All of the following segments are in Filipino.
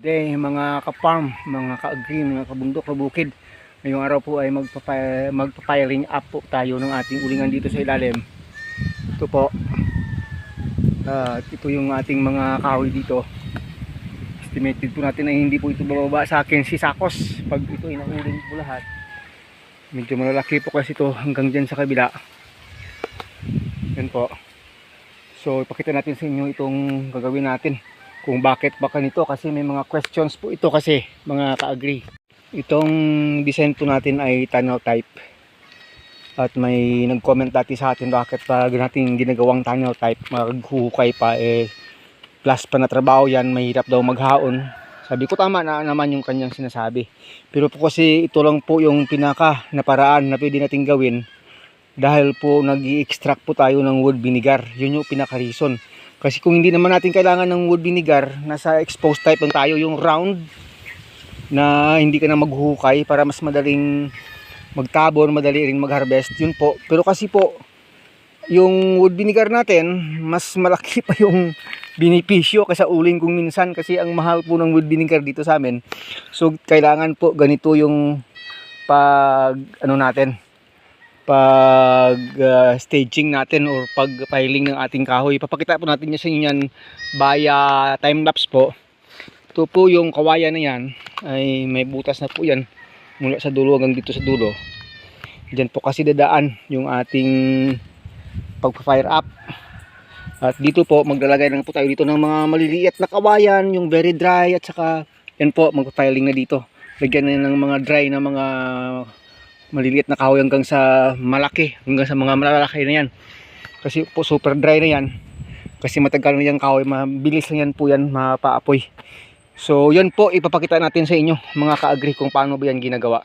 Day, mga ka-farm, mga ka-agri, mga kabundok, kabukid. Ngayong araw po ay magpapiling up po tayo ng ating ulingan dito sa ilalim. Ito po. Ito yung ating mga kahoy dito. Estimated po natin na hindi po ito bababa sa akin si Sakos. Pag ito ay nauling po lahat. Medyo malalaki po kasi ito hanggang dyan sa kabila. Yan po. So ipakita natin sa inyo itong gagawin natin. Kung bakit ba ganito, kasi may mga questions po ito kasi mga ka-agri. Itong design po natin ay tunnel type. At may nag-comment dati sa atin bakit pa natin ginagawang tunnel type, maghuhukay pa, plus pa na trabaho yan, mahirap daw maghaon. Sabi ko tama na naman yung kanyang sinasabi. Pero po kasi ito lang po yung pinaka na paraan na pwede natin gawin. Dahil po nag-i-extract po tayo ng wood vinegar. Yun yung pinaka-reason. Kasi kung hindi naman natin kailangan ng wood vinegar, nasa exposed type lang tayo, yung round na hindi ka na maghuhukay para mas madaling magtabon, madali rin mag-harvest. Yun po. Pero kasi po, yung wood vinegar natin, mas malaki pa yung benepisyo kaysa uling kung minsan kasi ang mahal po ng wood vinegar dito sa amin. So kailangan po ganito yung pag ano natin, pag staging natin or pag piling ng ating kahoy. Papakita po natin sa inyo yan via time lapse po. Ito po yung kawayan na yan ay may butas na po yan mula sa dulo hanggang dito sa dulo. Diyan po kasi dadaan yung ating pag-fire up. At dito po maglalagay lang po tayo dito ng mga maliliit na kawayan, yung very dry, at saka yan po mag-piling na dito. Lagyan na ng mga dry na mga maliliit na kahoy hanggang sa malaki, hanggang sa mga malalaki na yan. Kasi po super dry na yan. Kasi matagal na yan kahoy, mabilis lang yan po yan mapaapoy. So yan po ipapakita natin sa inyo mga ka-agri kung paano ba yan ginagawa.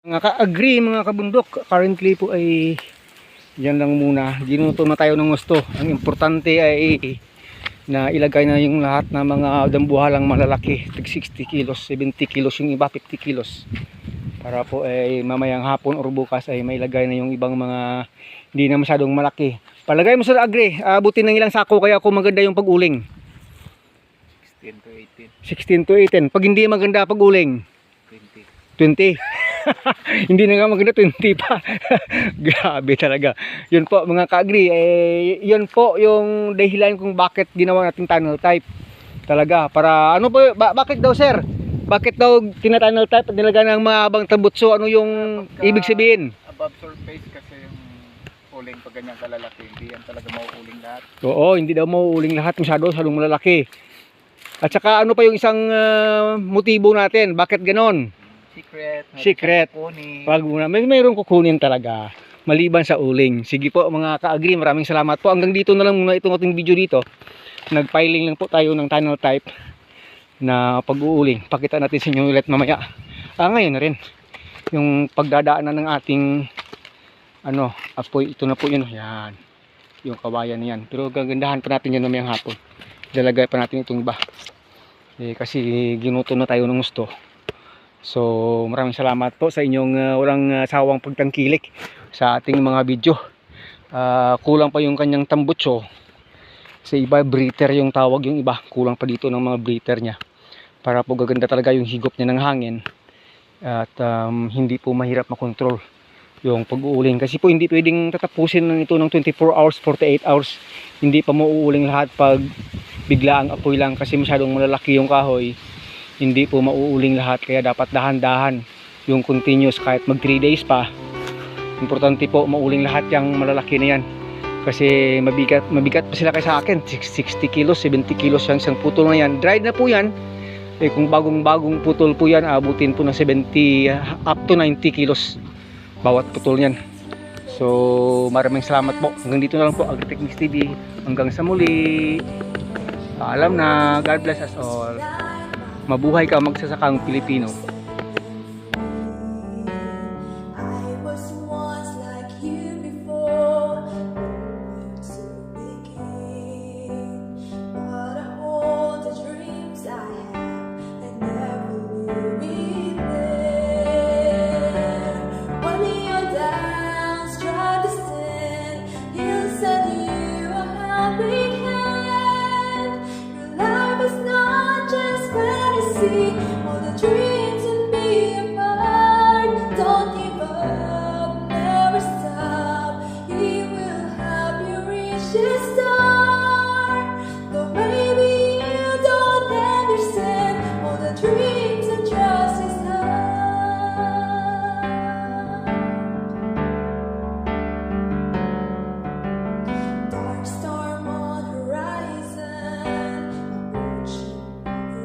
Mga ka-agree, mga kabundok, currently po ay yan lang muna. Ginuto na tayo ng gusto. Ang importante ay na ilagay na yung lahat ng mga dambuhalang malalaki. Tig 60 kilos, 70 kilos yung iba, 50 kilos. Para po ay mamayang hapon or bukas ay mailagay na yung ibang mga hindi na masyadong malaki. Palagay mo sa agree, abutin ng ilang sako kaya kung maganda yung pag-uling. 16 to 18. 16 to 18. Pag hindi maganda pag-uling, 20. 20. Hindi na nga maganda, 20 pa. Grabe talaga. Yun po mga ka-agree, yun po yung dahilan kung bakit ginawa natin tunnel type. Talaga, para ano po, bakit daw sir? Bakit daw tina-tunnel type at nilagay ng mahabang tambutso? Ano yung ibig sabihin? Above surface kasi yung uling pag ganyan kalalaki, hindi yan talaga mauuling lahat. Oo, hindi daw mauuling lahat, masyadong malalaki. At saka ano pa yung isang motibo natin? Bakit ganon? Secret. Pag mayroong kukunin talaga maliban sa uling. Sige po mga ka-agree, maraming salamat po. Hanggang dito na lang muna itong ating video dito. Nag-filing lang po tayo ng tunnel type na pag-uuling. Pakita natin sa inyo ulit mamaya. Ngayon na rin yung pagdadaanan ng ating apoy. Ito na po yun. Yan. Yung kawayan na yan. Pero gagandahan pa natin yan mamayang hapon. Dalagay pa natin itong iba. Kasi ginuto na tayo ng gusto. So maraming salamat po sa inyong walang sawang pagtangkilik sa ating mga video. Kulang pa yung kanyang tambutso. Sa iba breather yung tawag, yung iba kulang pa dito ng mga breather niya para po gaganda talaga yung higop niya ng hangin at hindi po mahirap makontrol yung pag-uuling. Kasi po hindi pwedeng tatapusin ng ito ng 24 hours, 48 hours. Hindi pa mauuling lahat pag biglaang apoy lang kasi masyadong malalaki yung kahoy. Hindi po mauuling lahat, kaya dapat dahan-dahan yung continuous kahit mag 3 days pa. Importante po mauuling lahat yung malalaki na yan kasi mabigat pa sila kay sa akin. 60 kilos, 70 kilos yung isang putol na yan. Dried na po yan. Kung bagong putol po yan, abutin po ng 70 up to 90 kilos bawat putol yan. So maraming salamat po. Hanggang dito na lang po Agritechnics TV. Hanggang sa muli. Paalam na. God bless us all. Mabuhay ka magsasakang Pilipino. I was once like you before, so begin. But I hold the dreams I have and never will be there. When you're down, strive to stand. He'll send you a helping hand. Your life is not just fantasy, all the dreams and be apart. Don't give up, never stop. He will help you reach the star. Though maybe you don't understand all the dreams and trust His heart. Dark storm on horizon, approaching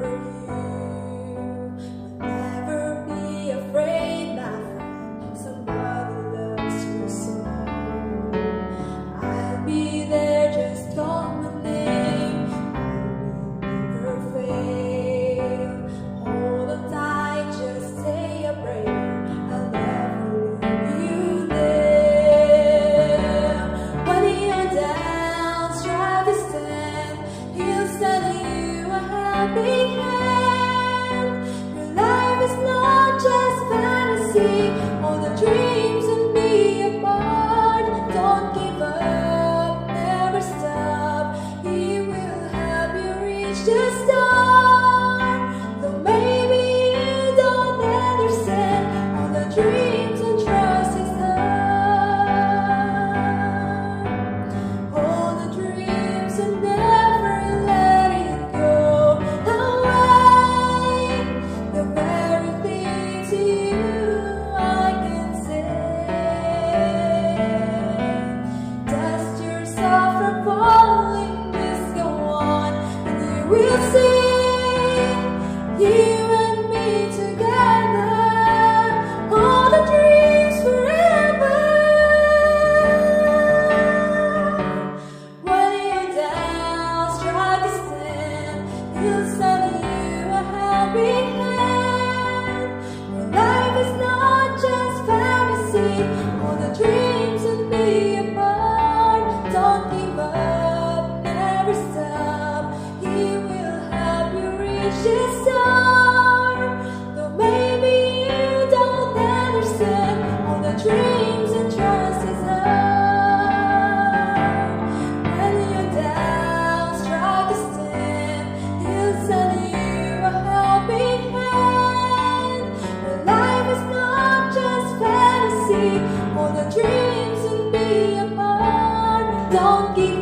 over you. Never be afraid, my friend. Somebody loves you so. I'll be there, just call my name. I will never fail. Hold on tight, just say a prayer. I'll never leave you there. When you're down, strive to stand. He'll send you a helping hand. Your life is not just fantasy, all the dreams and be apart. Don't give up, never stop. He will help you reach the star. Though maybe you don't understand all the dreams and trust His heart. All the dreams and never let it go away. The very things you I can say. dreams and be apart. Don't give